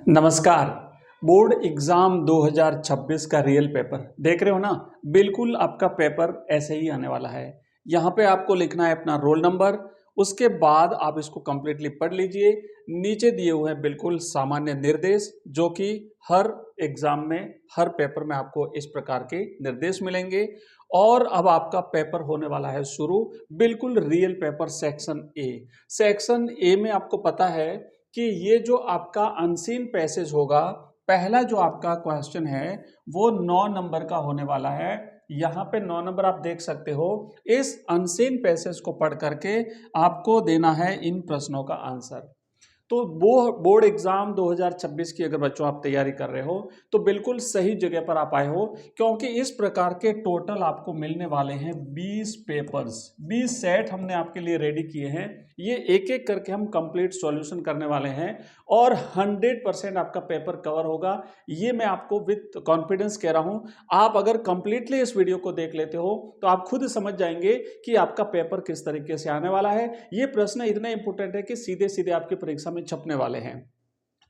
नमस्कार। Board exam 2026 का real paper देख रहे हो ना। बिल्कुल आपका पेपर ऐसे ही आने वाला है। यहाँ पे आपको लिखना है अपना रोल नंबर, उसके बाद आप इसको कंप्लीटली पढ़ लीजिए। नीचे दिए हुए हैं बिल्कुल सामान्य निर्देश, जो कि हर एग्जाम में हर पेपर में आपको इस प्रकार के निर्देश मिलेंगे। और अब आपका पेपर होने वाला है शुरू, बिल्कुल real paper section A. Section A में आपको पता है कि ये जो आपका अनसीन पैसेज होगा, पहला जो आपका क्वेश्चन है वो 9 नंबर का होने वाला है। यहाँ पे 9 नंबर आप देख सकते हो। इस अनसीन पैसेज को पढ़ करके आपको देना है इन प्रश्नों का आंसर। तो वो बोर्ड एग्जाम 2026 की अगर बच्चों आप तैयारी कर रहे हो तो बिल्कुल सही जगह पर आप आए हो, क्योंकि इस प्रकार के टोटल आपको मिलने वाले हैं 20 पेपर्स, 20 सेट हमने आपके लिए रेडी किए हैं। ये एक एक करके हम कंप्लीट सॉल्यूशन करने वाले हैं और 100% आपका पेपर कवर होगा। ये मैं आपको विद कॉन्फिडेंस कह रहा हूं। आप अगर कंप्लीटली इस वीडियो को देख लेते हो तो आप खुद समझ जाएंगे कि आपका पेपर किस तरीके से आने वाला है। ये प्रश्न इतने इंपॉर्टेंट है कि सीधे सीधे आपकी परीक्षा में छपने वाले हैं।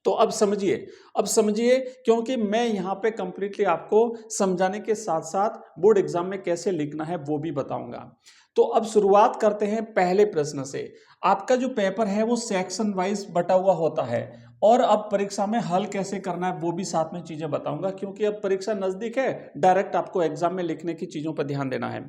तो अब समझिए, क्योंकि मैं यहां पे कंप्लीटली आपको समझाने के साथ साथ बोर्ड एग्जाम में कैसे लिखना है वो भी बताऊंगा। तो अब शुरुआत करते हैं पहले प्रश्न से। आपका जो पेपर है वो सेक्शन वाइज बटा हुआ होता है और अब परीक्षा में हल कैसे करना है वो भी साथ में चीजें बताऊंगा, क्योंकि अब परीक्षा नजदीक है। डायरेक्ट आपको एग्जाम में लिखने की चीजों पर ध्यान देना है।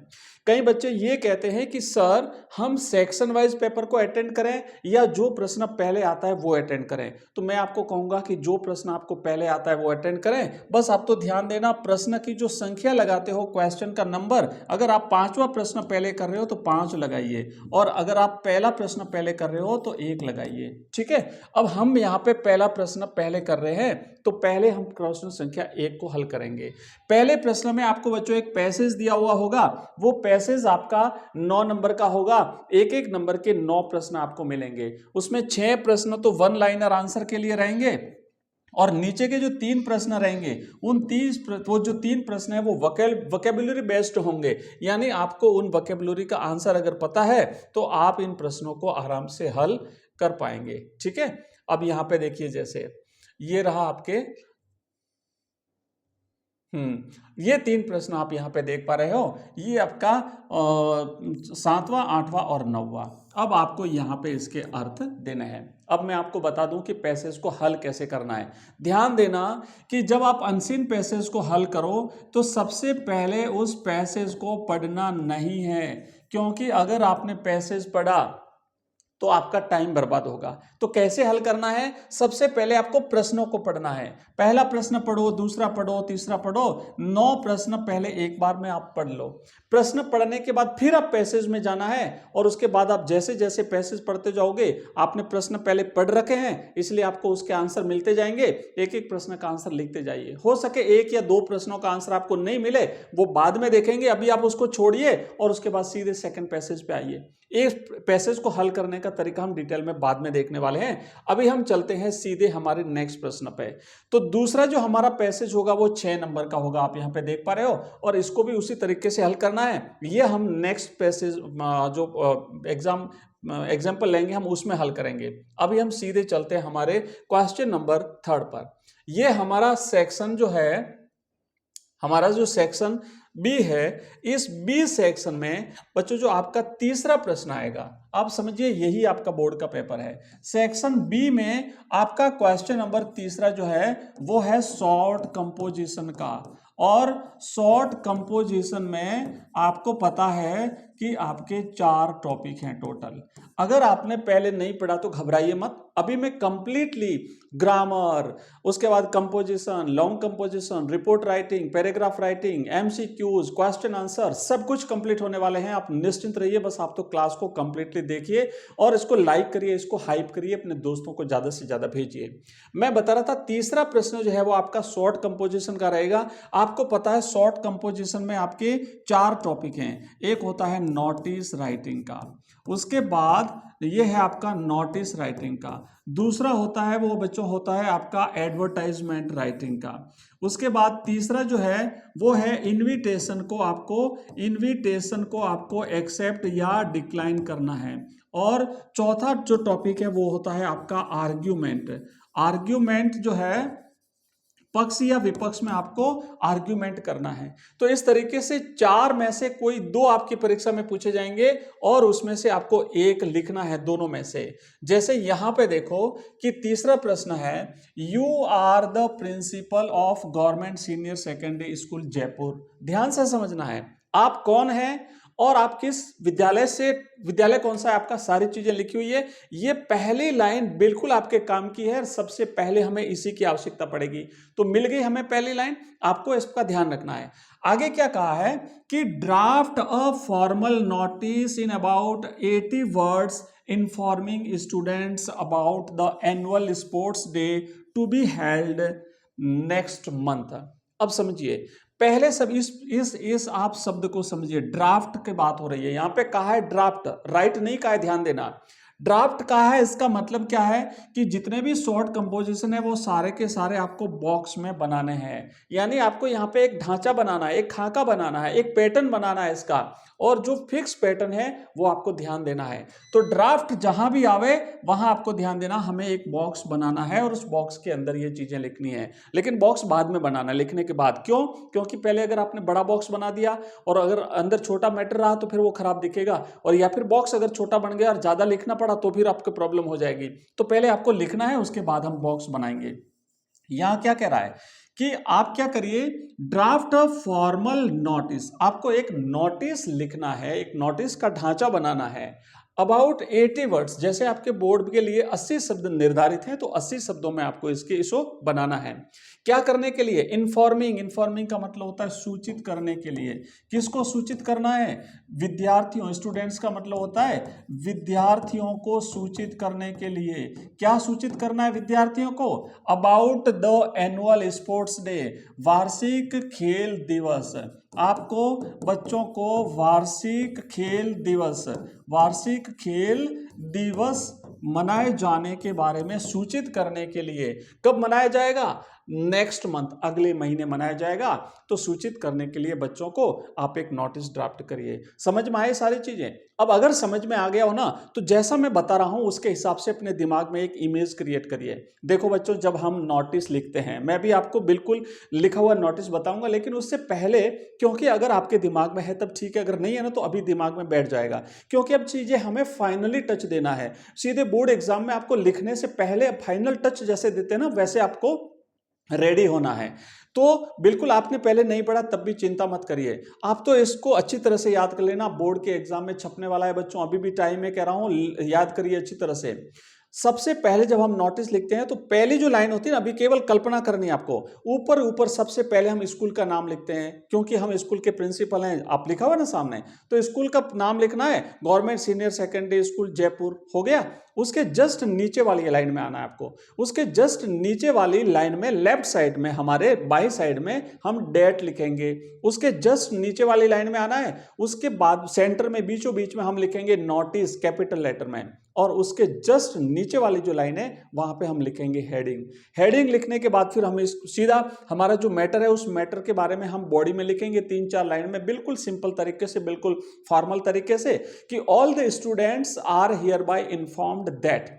कई बच्चे ये कहते हैं कि सर हम सेक्शन वाइज पेपर को अटेंड करें या जो प्रश्न पहले आता है वो अटेंड करें। तो मैं आपको कहूंगा कि जो प्रश्न आपको पहले आता है वो अटेंड करें। बस आप तो ध्यान देना, प्रश्न की जो संख्या लगाते हो, क्वेश्चन का नंबर, अगर आप 5वां प्रश्न पहले कर रहे हो तो 5 लगाइए और अगर आप पहला प्रश्न पहले कर रहे हो तो 1 लगाइए। ठीक है। अब हम यहाँ पे पहला प्रश्न पहले कर रहे हैं तो पहले हम प्रश्न संख्या 1 को हल करेंगे। पहले प्रश्न में आपको बच्चों एक पैसेज दिया हुआ होगा, वो पैसेज आपका 9 नंबर का होगा। एक एक नंबर के 9 प्रश्न आपको मिलेंगे। उसमें 6 प्रश्न तो वन लाइनर आंसर के लिए रहेंगे और नीचे के जो 3 प्रश्न रहेंगे उन 3 प्रश्न है वो वोकैबुलरी बेस्ड होंगे। यानी आपको उन वोकैबुलरी का आंसर अगर पता है तो आप इन प्रश्नों को आराम से हल कर पाएंगे। ठीक है। अब यहां पे देखिए, जैसे ये रहा आपके ये 3 प्रश्न आप यहां पे देख पा रहे हो। ये आपका 7वां, 8वां और 9वां। अब आपको यहां पे इसके अर्थ देने हैं। अब मैं आपको बता दूं कि पैसेज को हल कैसे करना है। ध्यान देना कि जब आप अनसीन पैसेज को हल करो तो सबसे पहले उस पैसेज को पढ़ना नहीं है, क्योंकि अगर आपने पैसेज पढ़ा तो आपका टाइम बर्बाद होगा। तो कैसे हल करना है? सबसे पहले आपको प्रश्नों को पढ़ना है। पहला प्रश्न पढ़ो, दूसरा पढ़ो, तीसरा पढ़ो। 9 प्रश्न पहले एक बार में आप पढ़ लो। प्रश्न पढ़ने के बाद फिर आप पैसेज में जाना है और उसके बाद आप जैसे जैसे पैसेज पढ़ते जाओगे, आपने प्रश्न पहले पढ़ रखे हैं इसलिए आपको उसके आंसर मिलते जाएंगे। एक एक प्रश्न का आंसर लिखते जाइए। हो सके 1 या 2 प्रश्नों का आंसर आपको नहीं मिले, वो बाद में देखेंगे। अभी आप उसको छोड़िए और उसके बाद सीधे सेकंड पैसेज पे आइए। इस पैसेज को हल करने का तरीका हम डिटेल में बाद में देखने वाले हैं। अभी हम चलते हैं सीधे हमारे नेक्स्ट प्रश्न पे। तो दूसरा जो हमारा पैसेज होगा वो 6 नंबर का होगा, आप यहां पे देख पा रहे हो, और इसको भी उसी तरीके से हल करना है। ये हम नेक्स्ट पैसेज जो एग्जाम्पल लेंगे हम उसमें हल करेंगे। अभी हम सीधे चलते हैं हमारे क्वेश्चन नंबर 3 पर। ये हमारा सेक्शन जो है, हमारा जो सेक्शन बी है, इस बी सेक्शन में बच्चों जो आपका तीसरा प्रश्न आएगा, आप समझिए यही आपका बोर्ड का पेपर है। सेक्शन बी में आपका क्वेश्चन नंबर तीसरा जो है वो है शॉर्ट कंपोजिशन का। और शॉर्ट कंपोजिशन में आपको पता है कि आपके 4 टॉपिक हैं टोटल। अगर आपने पहले नहीं पढ़ा तो घबराइए मत। अभी मैं कंप्लीटली ग्रामर, उसके बाद composition, long composition, report writing, paragraph writing, MCQs, question answer, सब कुछ कंप्लीट होने वाले हैं। आप निश्चिंत रहिए। बस आप तो क्लास को कंप्लीटली देखिए और इसको लाइक करिए, इसको हाइप करिए, अपने दोस्तों को ज्यादा से ज्यादा भेजिए। मैं बता रहा था तीसरा प्रश्न जो है वो आपका शॉर्ट कंपोजिशन का रहेगा। आपको पता है शॉर्ट कंपोजिशन में आपके 4 टॉपिक हैं। एक होता है नोटिस राइटिंग का, उसके बाद ये है आपका नोटिस राइटिंग का, दूसरा होता है वो बच्चों होता है आपका एडवर्टाइजमेंट राइटिंग का, उसके बाद तीसरा जो है वो है इनविटेशन को आपको एक्सेप्ट या डिक्लाइन करना है, और चौथा जो टॉपिक है वो होता है आपका आर्ग्यूमेंट। आर्ग्यूमेंट जो है पक्ष या विपक्ष में आपको आर्ग्यूमेंट करना है। तो इस तरीके से चार में से कोई दो आपकी परीक्षा में पूछे जाएंगे और उसमें से आपको एक लिखना है दोनों में से। जैसे यहां पे देखो कि तीसरा प्रश्न है, you are the principal of government senior secondary school Jaipur. ध्यान से समझना है आप कौन है और आप किस विद्यालय से, विद्यालय कौन सा है आपका, सारी चीजें लिखी हुई है। ये पहली लाइन बिल्कुल आपके काम की है, सबसे पहले हमें इसी की आवश्यकता पड़ेगी। तो मिल गई हमें पहली लाइन, आपको इसका ध्यान रखना है। आगे क्या कहा है कि draft a formal notice in about 80 words informing students about the annual sports day to be held next month. अब समझिए, पहले सब इस आप शब्द को समझिए, ड्राफ्ट की बात हो रही है। यहां पे कहा है ड्राफ्ट, राइट नहीं कहा है, ध्यान देना। ड्राफ्ट कहा है, इसका मतलब क्या है कि जितने भी शॉर्ट कंपोजिशन है वो सारे के सारे आपको बॉक्स में बनाने हैं। यानी आपको यहाँ पे एक ढांचा बनाना है, एक खाका बनाना है, एक पैटर्न बनाना है इसका, और जो फिक्स पैटर्न है वो आपको ध्यान देना है। तो ड्राफ्ट जहां भी आवे वहां आपको ध्यान देना, हमें एक बॉक्स बनाना है और उस बॉक्स के अंदर ये चीजें लिखनी है। लेकिन बॉक्स बाद में बनाना, लिखने के बाद। क्यों? क्योंकि पहले अगर आपने बड़ा बॉक्स बना दिया और अगर अंदर छोटा मैटर रहा तो फिर वो खराब दिखेगा, और या फिर बॉक्स अगर छोटा बन गया और ज्यादा लिखना पड़ा तो फिर आपको प्रॉब्लम हो जाएगी। तो पहले आपको लिखना है, उसके बाद हम बॉक्स बनाएंगे। यहां क्या कह रहा है कि आप क्या करिए, ड्राफ्ट अ फॉर्मल नोटिस, आपको एक नोटिस लिखना है, एक नोटिस का ढांचा बनाना है अबाउट 80 वर्ड्स। जैसे आपके बोर्ड के लिए 80 शब्द निर्धारित हैं तो 80 शब्दों में आपको इसको बनाना है। क्या करने के लिए? इन्फॉर्मिंग। इन्फॉर्मिंग का मतलब होता है सूचित करने के लिए। किसको सूचित करना है? विद्यार्थियों, स्टूडेंट्स का मतलब होता है विद्यार्थियों को सूचित करने के लिए। क्या सूचित करना है विद्यार्थियों को? About the annual sports day, वार्षिक खेल दिवस। आपको बच्चों को वार्षिक खेल दिवस, वार्षिक खेल दिवस मनाए जाने के बारे में सूचित करने के लिए। कब मनाया जाएगा? नेक्स्ट मंथ, अगले महीने मनाया जाएगा। तो सूचित करने के लिए बच्चों को आप एक नोटिस ड्राफ्ट करिए। समझ में आए सारी चीजें? अब अगर समझ में आ गया हो ना, तो जैसा मैं बता रहा हूं उसके हिसाब से अपने दिमाग में एक इमेज क्रिएट करिए। देखो बच्चों, जब हम नोटिस लिखते हैं, मैं भी आपको बिल्कुल लिखा हुआ नोटिस बताऊंगा, लेकिन उससे पहले, क्योंकि अगर आपके दिमाग में है तब ठीक है, अगर नहीं है ना तो अभी दिमाग में बैठ जाएगा, क्योंकि अब चीजें हमें फाइनली टच देना है। सीधे बोर्ड एग्जाम में आपको लिखने से पहले फाइनल टच जैसे देते हैं ना, वैसे आपको रेडी होना है। तो बिल्कुल आपने पहले नहीं पढ़ा तब भी चिंता मत करिए, आप तो इसको अच्छी तरह से याद कर लेना। बोर्ड के एग्जाम में छपने वाला है बच्चों, अभी भी टाइम है, कह रहा हूं याद करिए अच्छी तरह से। सबसे पहले जब हम नोटिस लिखते हैं तो पहली जो लाइन होती है ना, अभी केवल कल्पना करनी है आपको, ऊपर ऊपर सबसे पहले हम स्कूल का नाम लिखते हैं, क्योंकि हम स्कूल के प्रिंसिपल हैं। आप लिखा हुआ ना सामने, तो स्कूल का नाम लिखना है, government senior secondary school Jaipur, हो गया। उसके जस्ट नीचे वाली लाइन में आना है आपको। उसके जस्ट नीचे वाली लाइन में लेफ्ट साइड में, हमारे बाई साइड में हम डेट लिखेंगे। उसके जस्ट नीचे वाली लाइन में आना है। उसके बाद सेंटर में बीचों बीच में हम लिखेंगे नोटिस कैपिटल लेटर में, और उसके जस्ट नीचे वाली जो लाइन है वहां पे हम लिखेंगे हेडिंग। हेडिंग लिखने के बाद फिर हम सीधा हमारा जो मैटर है उस मैटर के बारे में हम बॉडी में लिखेंगे 3-4 लाइन में, बिल्कुल सिंपल तरीके से, बिल्कुल फॉर्मल तरीके से, कि all the students are hereby informed that.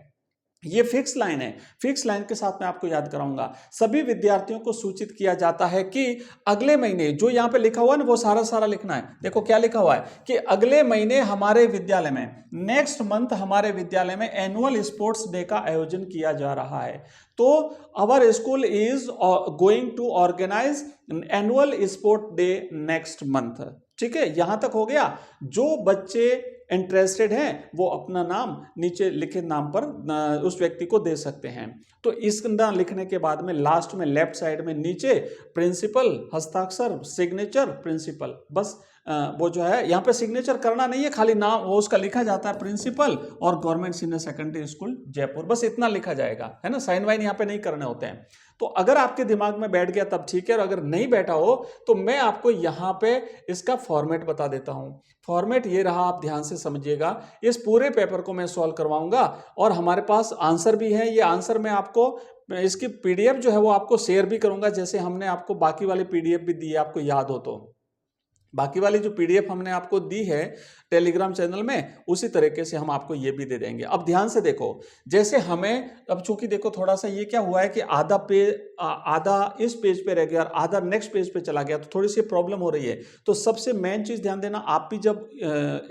ये फिक्स लाइन है। फिक्स लाइन के साथ मैं आपको याद कराऊंगा, सभी विद्यार्थियों को सूचित किया जाता है कि अगले महीने, जो यहां पे लिखा हुआ है ना वो सारा सारा लिखना है। देखो क्या लिखा हुआ है कि अगले महीने हमारे विद्यालय में, नेक्स्ट मंथ हमारे विद्यालय में एनुअल स्पोर्ट्स डे का आयोजन किया जा रहा है। तो our school is going to organize annual sport day next month. ठीक है, यहां तक हो गया। जो बच्चे इंटरेस्टेड हैं वो अपना नाम नीचे लिखे नाम पर उस व्यक्ति को दे सकते हैं। तो इस नाम लिखने के बाद में लास्ट में लेफ्ट साइड में नीचे प्रिंसिपल, हस्ताक्षर, सिग्नेचर प्रिंसिपल, बस वो जो है यहाँ पे सिग्नेचर करना नहीं है, खाली नाम वो उसका लिखा जाता है, प्रिंसिपल और government senior secondary school Jaipur, बस इतना लिखा जाएगा, है ना। साइन वाइन यहाँ पे नहीं करने होते हैं। तो अगर आपके दिमाग में बैठ गया तब ठीक है, और अगर नहीं बैठा हो तो मैं आपको यहाँ पे इसका फॉर्मेट बता देता हूँ। फॉर्मेट ये रहा, आप ध्यान से समझिएगा। इस पूरे पेपर को मैं सॉल्व करवाऊंगा और हमारे पास आंसर भी है। ये आंसर मैं आपको इसकी पीडीएफ जो है वो आपको शेयर भी करूंगा, जैसे हमने आपको बाकी वाले पीडीएफ भी दी है, आपको याद हो तो। बाकी वाली जो पीडीएफ हमने आपको दी है टेलीग्राम चैनल में, उसी तरीके से हम आपको ये भी दे देंगे। अब ध्यान से देखो, जैसे हमें अब चूंकि देखो थोड़ा सा ये क्या हुआ है कि आधा इस पेज पे रह गया और आधा नेक्स्ट पेज पे चला गया, तो थोड़ी सी प्रॉब्लम हो रही है। तो सबसे मेन चीज ध्यान देना, आप भी जब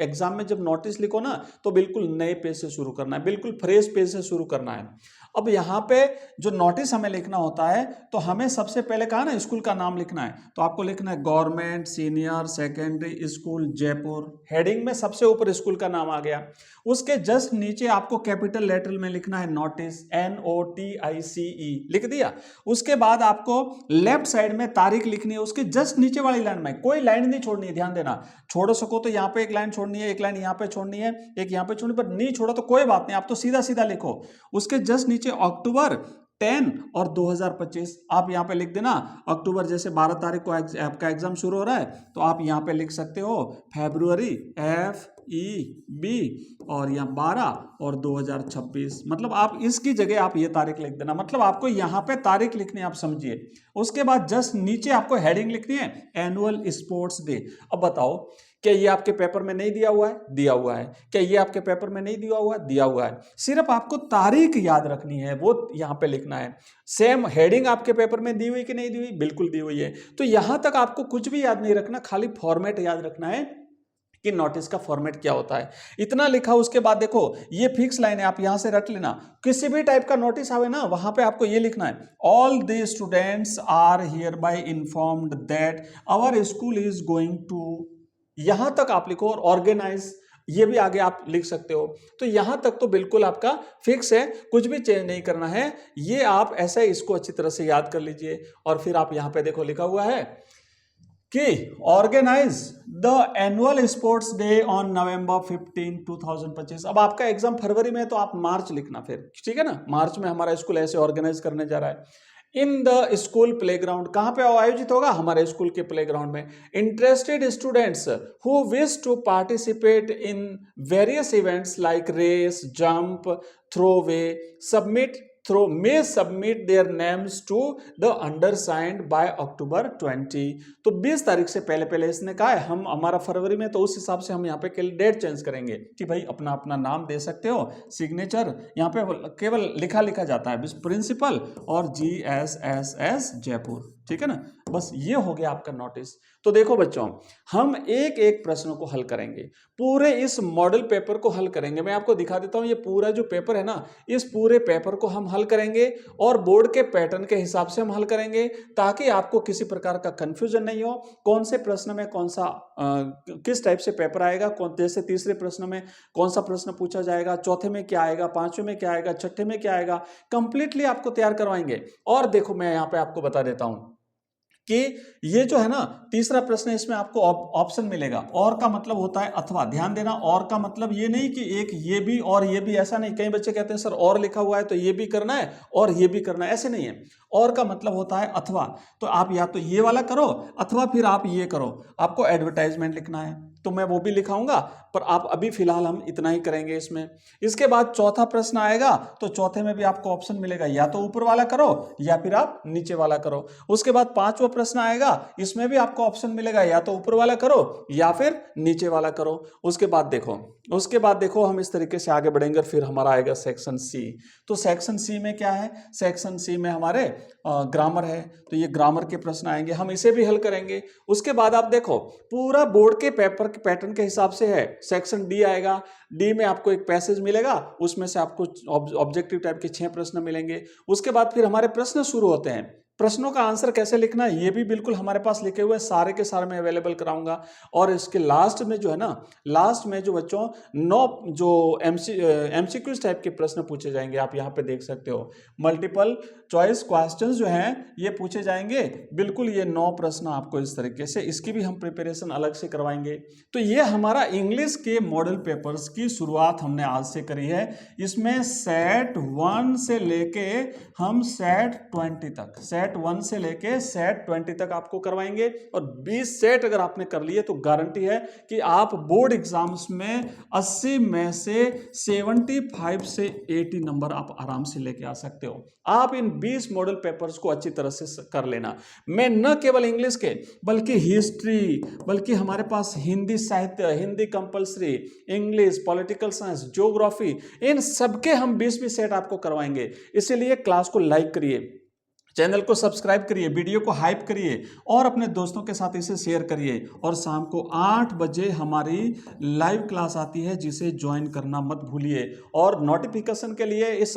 एग्जाम में जब नोटिस लिखो ना, तो बिल्कुल नए पेज से शुरू करना है, बिल्कुल फ्रेश पेज से शुरू करना है। अब यहाँ पे जो नोटिस हमें लिखना होता है, तो हमें सबसे पहले कहा ना स्कूल का नाम लिखना है, तो आपको लिखना है government senior secondary school Jaipur. Heading में सबसे ऊपर स्कूल का नाम आ गया। उसके जस्ट नीचे आपको कैपिटल लेटर में लिखना है नोटिस, NOTICE लिख दिया। उसके बाद आपको लेफ्ट साइड में तारीख लिखनी है, उसके जस्ट नीचे वाली लाइन में कोई लाइन नहीं छोड़नी है। ध्यान देना, छोड़ सको तो यहाँ पे एक लाइन छोड़नी है, एक लाइन यहाँ पे छोड़नी है, एक यहाँ पे छोड़नी, पर नहीं छोड़ो तो कोई बात नहीं, आप तो सीधा सीधा लिखो। उसके जस्ट नीचे अक्टूबर 10 और 2025 आप यहाँ पे लिख देना। अक्टूबर जैसे 12 तारीख को आपका एग्जाम शुरू हो रहा है, तो आप यहाँ पे लिख सकते हो फरवरी FEB और यहाँ 12 और 2026, मतलब आप इसकी जगह आप ये तारीख लिख देना, मतलब आपको यहाँ पे तारीख लिखनी है, आप समझिए। उसके बाद जस्ट नीचे आपको हेडिंग लिखनी है एनुअल स्पोर्ट्स डे। अब बताओ, क्या ये आपके पेपर में नहीं दिया हुआ है? दिया हुआ है। क्या ये आपके पेपर में नहीं दिया हुआ है? दिया हुआ है। सिर्फ आपको तारीख याद रखनी है, वो यहाँ पे लिखना है। सेम हेडिंग आपके पेपर में दी हुई कि नहीं दी हुई? बिल्कुल दी हुई है। तो यहां तक आपको कुछ भी याद नहीं रखना, खाली फॉर्मेट याद रखना है कि नोटिस का फॉर्मेट क्या होता है। इतना लिखा, उसके बाद देखो ये फिक्स लाइन है, आप यहां से रट लेना। किसी भी टाइप का नोटिस आवे ना, वहां पे आपको ये लिखना है all the students are hereby informed that our school is going to, यहां तक आप लिखो। और ऑर्गेनाइज ये भी आगे आप लिख सकते हो। तो यहां तक तो बिल्कुल आपका फिक्स है, कुछ भी चेंज नहीं करना है। ये आप ऐसा इसको अच्छी तरह से याद कर लीजिए। और फिर आप यहां पे देखो लिखा हुआ है कि organize the annual sports day on November 15, 2025। अब आपका एग्जाम फरवरी में है, तो आप मार्च लिखना फिर, ठीक है ना। मार्च में हमारा स्कूल ऐसे ऑर्गेनाइज करने जा रहा है। इन द स्कूल प्लेग्राउंड, कहां पे आयोजित होगा? हमारे स्कूल के प्लेग्राउंड में। Interested students who wish to participate in various events like race, jump, throw, may submit their names to the undersigned by October 20। तो 20 तारीख से पहले इसने कहा है, हम हमारा फरवरी में, तो उस हिसाब से हम यहाँ पे डेट चेंज करेंगे कि भाई अपना अपना नाम दे सकते हो, सिग्नेचर यहाँ पे केवल लिखा जाता है प्रिंसिपल और GSSS जयपुर, ठीक है ना। बस ये हो गया आपका नोटिस। तो देखो बच्चों, हम एक एक प्रश्नों को हल करेंगे, पूरे इस मॉडल पेपर को हल करेंगे। मैं आपको दिखा देता हूं, ये पूरा जो पेपर है ना, इस पूरे पेपर को हम हल करेंगे और बोर्ड के पैटर्न के हिसाब से हम हल करेंगे, ताकि आपको किसी प्रकार का कंफ्यूजन नहीं हो। कौन से प्रश्न में कौन सा किस टाइप से पेपर आएगा, जैसे तीसरे प्रश्न में कौन सा प्रश्न पूछा जाएगा, चौथे में क्या आएगा, पांचवें में क्या आएगा, छठे में क्या आएगा, कंप्लीटली आपको तैयार करवाएंगे। और देखो मैं यहाँ पे आपको बता देता हूं कि ये जो है ना तीसरा प्रश्न, इसमें आपको ऑप्शन मिलेगा। और का मतलब होता है अथवा। ध्यान देना, और का मतलब ये नहीं कि एक ये भी और ये भी, ऐसा नहीं। कई बच्चे कहते हैं सर और लिखा हुआ है तो ये भी करना है और ये भी करना है, ऐसे नहीं है। और का मतलब होता है अथवा। तो आप या तो ये वाला करो अथवा फिर आप ये करो। आपको एडवर्टाइजमेंट लिखना है तो मैं वो भी लिखाऊंगा, पर आप अभी फिलहाल हम इतना ही करेंगे इसमें। इसके बाद चौथा प्रश्न आएगा, तो चौथे में भी आपको ऑप्शन मिलेगा, या तो ऊपर वाला करो या फिर आप नीचे वाला करो। उसके बाद पांचवा प्रश्न आएगा, इसमें भी आपको ऑप्शन मिलेगा, या तो ऊपर वाला करो या फिर नीचे वाला करो। उसके बाद देखो हम इस तरीके से आगे बढ़ेंगे। फिर हमारा आएगा सेक्शन सी। तो सेक्शन सी में क्या है? सेक्शन सी में हमारे ग्रामर है, तो ये ग्रामर के प्रश्न आएंगे, हम इसे भी हल करेंगे। उसके बाद आप देखो पूरा बोर्ड के पेपर के पैटर्न के हिसाब से है। सेक्शन डी आएगा, डी में आपको एक पैसेज मिलेगा, उसमें से आपको ऑब्जेक्टिव टाइप के 6 प्रश्न मिलेंगे। उसके बाद फिर हमारे प्रश्न शुरू होते हैं। प्रश्नों का आंसर कैसे लिखना है ये भी बिल्कुल हमारे पास लिखे हुए सारे के सारे मैं अवेलेबल कराऊंगा। और इसके लास्ट में जो है ना, लास्ट में जो बच्चों 9 जो एमसीक्यूज टाइप के प्रश्न पूछे जाएंगे, आप यहाँ पे देख सकते हो। मल्टीपल चॉइस क्वेश्चंस जो हैं ये पूछे जाएंगे, बिल्कुल ये 9 प्रश्न आपको इस तरीके से, इसकी भी हम प्रिपरेशन अलग से करवाएंगे। तो ये हमारा इंग्लिश के मॉडल पेपर्स की शुरुआत हमने आज से करी है। इसमें सेट 1 से लेके हम सेट 20 तक, सेट सेट 1 से लेके सेट 20 तक आपको करवाएंगे और 20 सेट अगर आपने कर लिए तो गारंटी है कि आप बोर्ड एग्जाम्स में 80 में से 75 से 80 नंबर आप आराम से लेके आ सकते हो। आप इन 20 मॉडल पेपर्स को अच्छी तरह से कर लेना। मैं न केवल इंग्लिश के बल्कि हिस्ट्री, बल्कि हमारे पास हिंदी साहित्य, Hindi compulsory, English, political science, geography, इन सबके हम 20 सेट आपको करवाएंगे। इसीलिए क्लास को लाइक करिए, चैनल को सब्सक्राइब करिए, वीडियो को हाइप करिए और अपने दोस्तों के साथ इसे शेयर करिए। और शाम को 8 बजे हमारी लाइव क्लास आती है जिसे ज्वाइन करना मत भूलिए। और नोटिफिकेशन के लिए इस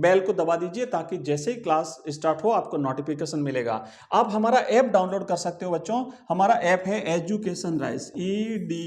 बेल को दबा दीजिए ताकि जैसे ही क्लास स्टार्ट हो आपको नोटिफिकेशन मिलेगा। आप हमारा ऐप डाउनलोड कर सकते हो बच्चों। हमारा ऐप है education rise, EDUCATION,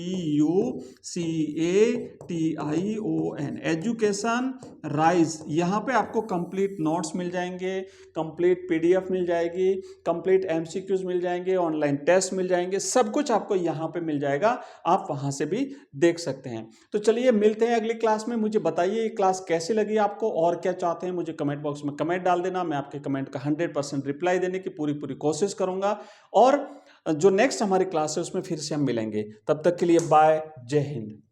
education rise. यहाँ पे आपको कंप्लीट नोट्स मिल जाएंगे, कंप्लीट PDF मिल जाएगी, कंप्लीट MCQs मिल जाएंगे, ऑनलाइन टेस्ट मिल जाएंगे, सब कुछ आपको यहाँ पे मिल जाएगा। आप वहां से भी देख सकते हैं। तो चलिए मिलते हैं अगली क्लास में। मुझे बताइए ये क्लास कैसी लगी आपको और क्या चाहते हैं, मुझे कमेंट बॉक्स में कमेंट डाल देना। मैं आपके कमेंट का 100% रिप्लाई देने की पूरी कोशिश करूंगा। और जो नेक्स्ट हमारी क्लास है उसमें फिर से हम मिलेंगे। तब तक के लिए बाय, जय हिंद।